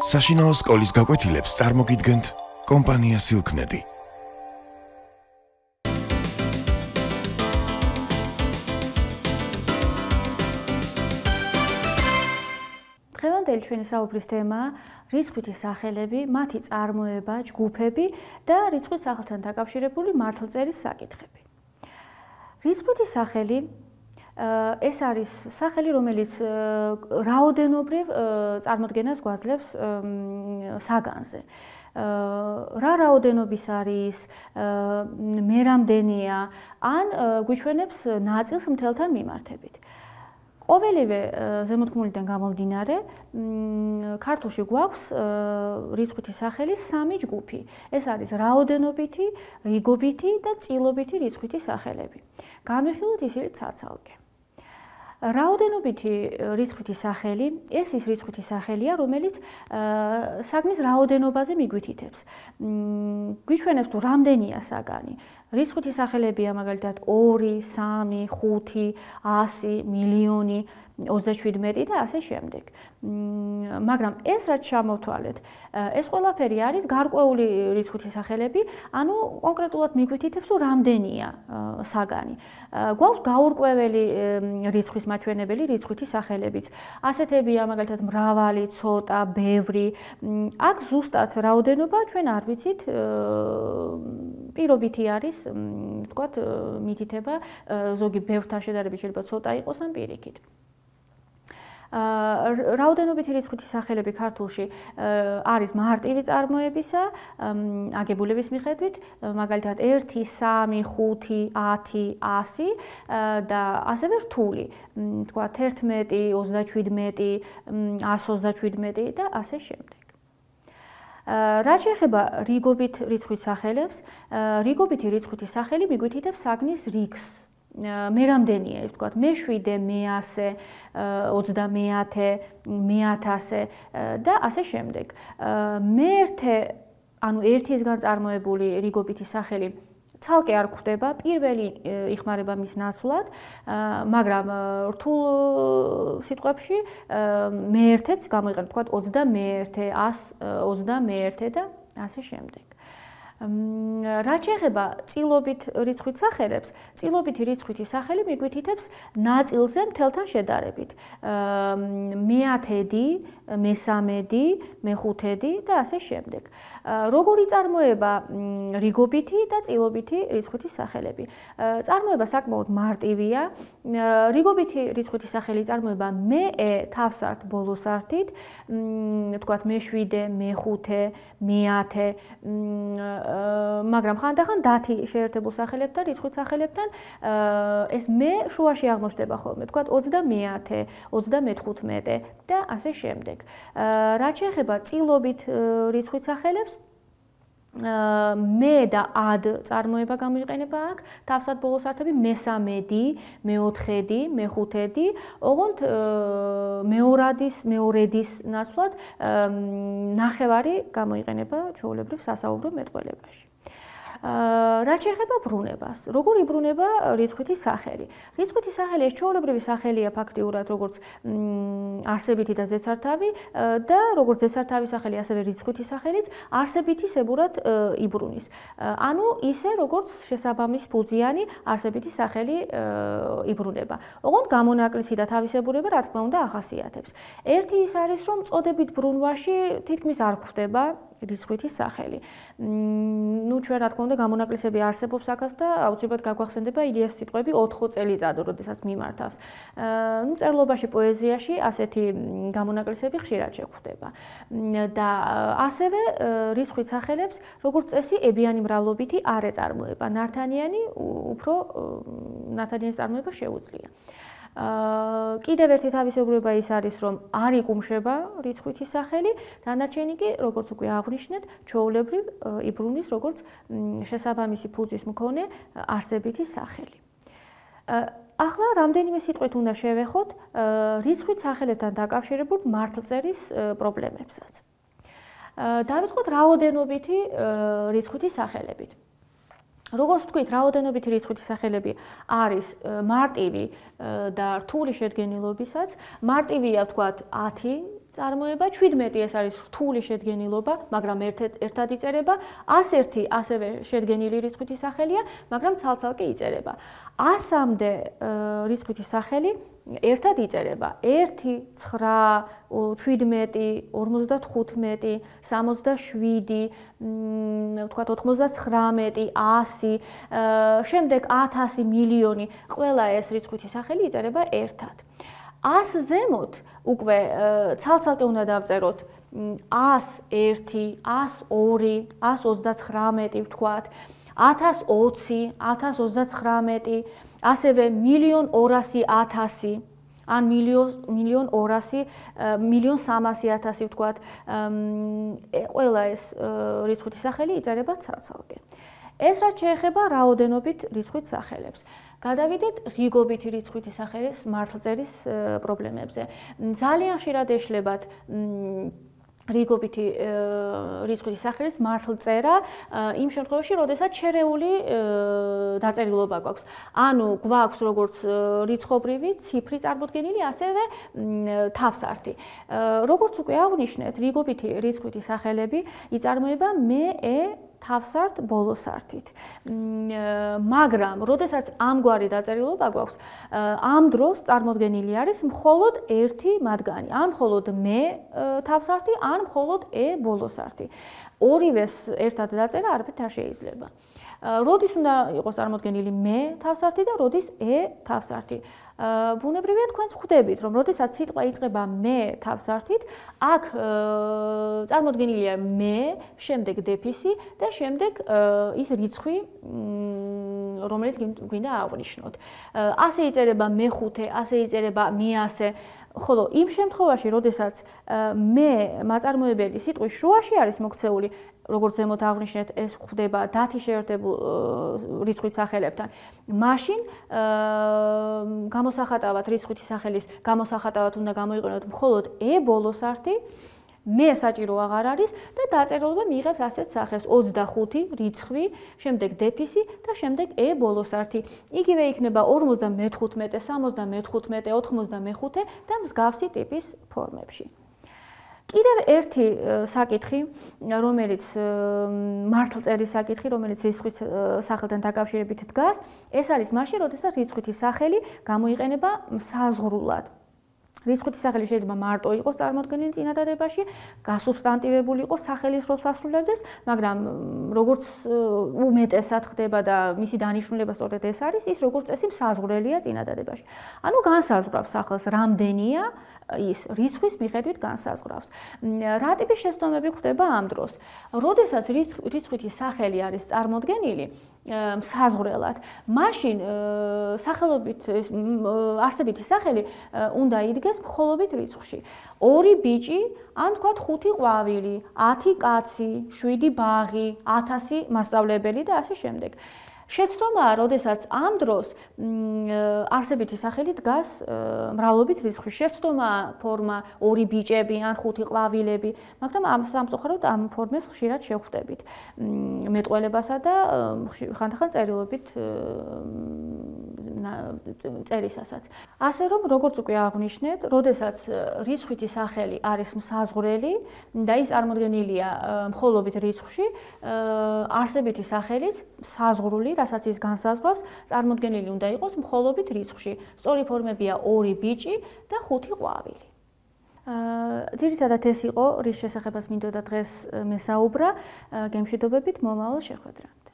საშინაო სკოლის გაკვეთილებს წარმოგიდგენთ კომპანია Silknet. დღევანდელი ჩვენი საუბრის თემაა რიცხვითი სახელები, მათი წარმოება, ჯგუფები და რიცხვის სახელთან დაკავშირებული მართლწერის საკითხები. რიცხვითი სახელი ეს არის სახელი, რომელიც რაოდენობრივ წარმოდგენას გვაძლევს საგანზე. რა რაოდენობის არის, მე რამდენია, ან გვიჩვენებს ნაწილს მთელთან მიმართებით. ყოველივე ზემოთქმულიდან გამომდინარე, ქართულში გვაქვს რიცხვითი სახელის სამი ჯგუფი. ეს არის რაოდენობითი, რიგობითი და წილობითი რიცხვითი სახელები. განვიხილოთ ისინი ცალ-ცალკე. რაოდენობითი რიცხვითი სახელი, ეს ის რიცხვითი სახელია, რომელიც საგნის რაოდენობაზე მიგვითითებს. გვიჩვენებს თუ რამდენია საგანი. რიცხვითი სახელებია მაგალითად 2, 3, 5, 100, მილიონი, 37 და ასე შემდეგ. მაგრამ ეს რაც ჩამოვთვალეთ, ეს ყველაფერი არის გარკვეული რიცხვითი სახელები, ანუ კონკრეტულად მიგვითითებს თუ რამდენია საგანი. გვაქვს გაურკვეველი რიცხვის მაჩვენებელი რიცხვითი სახელებიც. ასეთებია მაგალითად მრავალი, ცოტა, ბევრი. აქ ზუსტად რაოდენობა ჩვენ არ ვიცით, პირობითი არის, ვთქვათ, მითითება, ზოგი ბევრთან შედარებით შეიძლება ცოტა იყოს ან პირიქით. რაოდენობითი რიცხვითი სახელები ქართულში არის მარტივი წარმოებისა, აგებულების მიხედვით, მაგალითად 1, 3, 5, 10, 100 და ასევე რთული, თქვა 11, 37, 127 და ასე შემდეგ. რაც შეეხება რიგობით რიცხვით სახელებს, რიგობითი რიცხვითი სახელი მიგვითითებს საგნის რიგს. მე რამდენია, ის ვთქვათ, მე7, მე100, 30, მე1000 და ასე შემდეგ. მე1, ანუ ერთისგან წარმოებული რიგობითი სახელი ცალკე არ გვხვდება, პირველი იხმარება მის ნაცვლად, მაგრამ რთულ სიტყვებში მე1-ს გამოიყენებთ, ვთქვათ, 21, 100, 21 და ასე შემდეგ. რაც შეეხება წილობით რიცხვით სახელებს, წილობითი რიცხვითი სახელი მიგვითითებს ნაწილზე მთელთან შედარებით. მე10, მე13, მე15 და ასე შემდეგ. როგორი წარმოება რიგობითი და წილობითი რიცხვითი სახელები? წარმოება საკმაოდ მარტივია. რიგობითი რიცხვითი სახელი წარმოება მე თავსართ ბოლოსართით, ვთქვათ მე7, მე5, მე10, მაგრამ ხანდახან დათი შეერთებულ სახელებთან, რიცხვით სახელებთან ეს მე შუაში აღმოჩნდება ხოლმე, ვთქვათ 20, 25 და ასე შემდეგ. რაც შეეხება წილობით რიცხვით სახელებს, მე და ად წარმოება გამოიყენება აქ, თავსართ ბოლოსართები მე13, მე4, მე5, ოღონდ მეორადის ნაცვლად ნახევარი გამოიყენება ჩვეულებრივ სასაუბრო მეტყველებაში. რაც შეეხება ბრუნებას, როგორ იბრუნება რიცხვითი სახელი? რიცხვითი სახელი ეს ჩვეულებრივი სახელია ფაქტიურად, როგორც არსებითი და ზეცართავი და როგორც ზეცართავი სახელი, ასევე რიცხვითი სახელიც არსებითისებურად იბრუნის. ანუ ისე, როგორც შესაბამის ფუძიანი არსებითი სახელი იბრუნება. ოღონდ გამონაკლისი და თავისებურება, რა თქმა უნდა, ახასიათებს. ერთი ის არის, რომ წოდებით ბრუნვაში თითქმის არ გვხვდება რიცხვითი სახელი. ნუ ჩვენ რა თქმა უნდა გამონაკლისები არსებობს აქაც და აუცილებლად გაგვახსენდება ილიას სიტყვები 4 წელიწად, როდესაც მიმართავს. ნუ წერლობაში, პოეზიაში ასეთი გამონაკლისები ხშირად შეგვხვდება. და ასევე რიცხვით სახელებს, როგორც წესი, ebიანი მრავლობითი არ ეწარმოება. ნართანიანის წარმოება შეუძლია. კიდევ ერთი თავისებურება ის არის, რომ არ იკუმშება რიცხვითი სახელი, დანარჩენი კი, როგორც უკვე აღვნიშნეთ, ჩვეულებრივ იბრუნის როგორც შესაბამისი ფუძის მქონე არსებითი სახელი. ახლა რამდენიმე სიტყვით უნდა შევეხოთ რიცხვით სახელებთან დაკავშირებულ მართლწერის პრობლემებსაც. დავიწყოთ რაოდენობითი რიცხვითი სახელებით. როგორც ვთქვით, რაოდენობითი რიცხვითი სახელები არის მარტივი და რთული შედგენილობისაც. მარტივია, ვთქვათ, 10, წარმოება, 17 ეს არის რთული შედგენილობა, მაგრამ ერთად იწერება, 101 ასევე შედგენილი რიცხვითი სახელია, მაგრამ ცალ-ცალკე იწერება. 100-მდე რიცხვითი სახელი ერთად იწერება. 1, 9, 17, 55, 67, ვთქვათ 99, 100, შემდეგ 1000, მილიონი, ყველა ეს რიცხვითი სახელი იწერება ერთად. 100 ზემოთ უკვე ცალ-ცალკე უნდა დავწეროთ 101, 102, 139 ვთქვათ, 1020, 1039, ასევე 1.200.000 ან 1.200.000, 1.300.000 ვთქვათ, ყველა ეს რიცხვითი სახელი იწერება ცალ-ცალკე. ეს რაც შეეხება რაოდენობით რიცხვით სახელებს. გადავიდეთ რიგობითი რიცხვითი სახელის მართლწერის პრობლემებზე. ძალიან ხშირად ეშლებათ რიგობითი რიცხვითი სახელის მართლწერა იმ შემთხვევაში, როდესაც შერეული დაწერილობა გვაქვს. ანუ გვაქვს როგორც რიცხობრივი ციფრი წარმოდგენილი, ასევე თავსართი. როგორც უკვე აღვნიშნეთ, რიგობითი რიცხვითი სახელები იწარმოება მე-ე თავსართ ბოლოსართით. მაგრამ, როდესაც ამგვარი დაწერილობა გვაქვს, ამ დროს წარმოდგენილი არის მხოლოდ ერთი მათგანი, ან მხოლოდ მე თავსართი, ან მხოლოდ ე ბოლოსართი. ორივეს ერთად დაწერა არაფერთ არ შეიძლება. როდის უნდა იყოს წარმოდგენილი მე თავსართი და როდის ე თავსართი? ბუნებრივია თქვენც ხვდებით, რომ როდესაც სიტყვა იწყება მე თავსართით, აქ წარმოდგენილია მე, შემდეგ დეფისი და შემდეგ ის რიცხვი, რომელიც გვინდა აღვნიშნოთ. ასე იწერება მე5, ასე იწერება მე100. ხოლო იმ შემთხვევაში, როდესაც მე მაწარმოებელი სიტყვის შუაში არის მოქცეული, როგორც ზემოთ აღვნიშნეთ, ეს ხდება დათიშეერთებულ რიცხვით სახელებთან. მაშინ გამოსახატავად რიცხვითი სახელის გამოსახატავად უნდა გამოიყენოთ მხოლოდ ე ბოლოსართი, მე საჭირო აღარ არის და დაწერილობა მიიღებს ასეთ სახეს 25 რიცხვი, შემდეგ დეფისი და შემდეგ ე ბოლოსართი. იგივე იქნება 55, 75, 85 და მსგავსი ტიპის ფორმებში. კიდევ ერთი საკითხი, რომელიც მართლწერის საკითხი, რომელიც რიცხვის სახელთან დაკავშირებით დგას, ეს არის მაშინ, როდესაც რიცხვითი სახელი გამოიყენება საზღვრულად. რიცხვითი სახელი შეიძლება მარტო იყოს წარმოდგენილი წინადადებაში, გასუბსტანტივებული იყოს სახელის როლს ასრულებდეს, მაგრამ როგორც უმეტესად ხდება და მისი დანიშნულება სწორედ ეს არის, ის როგორც წესი საზღვრელია წინადადებაში. ანუ განსაზღვრავს სახელს რამდენია ის რიცხვის მიხედვით განსაზღვრავს. რა ტიპის შეცდომები ხდება ამ დროს? როდესაც რიცხვითი სახელი არის წარმოდგენილი საზღვრელად, მაშინ სახელობით არსებითი სახელი უნდა იდგეს მხოლობით რიცხვში. 2 ბიჭი, ან თქვათ 5 ყვავილი, 10 კაცი, 7 ბაღი, 1000 მასწავლებელი და ასე შემდეგ. შეცდომაა, როდესაც ამ დროს არსებითი სახელი დგას მრავლობით რიცხვში. შეცდომაა ფორმა 2 ბიჭები ან 5 ყვავილები, მაგრამ ამ სამწუხაროდ ამ ფორმას ხშირად შევხვდებით მეტყველებასა და ხანდახან წერილობით წერისასაც. ასე რომ, როგორც უკვე აღვნიშნეთ, როდესაც რიცხვითი სახელი არის მსაზღვრელი და ის წარმოდგენილია მხოლობით რიცხვში, არსებითი სახელიც საზღვრული, რასაც ის განსაზღვრავს, წარმოდგენილი უნდა იყოს მხოლობით რიცხვში. სწორი ფორმებია 2 ბიჭი და 5 ყვავილი. ძირითადად ეს იყო, რის შესახებაც მინდოდა დღეს მესაუბრა. გემშვიდობებით მომავალ შეხვედრამდე.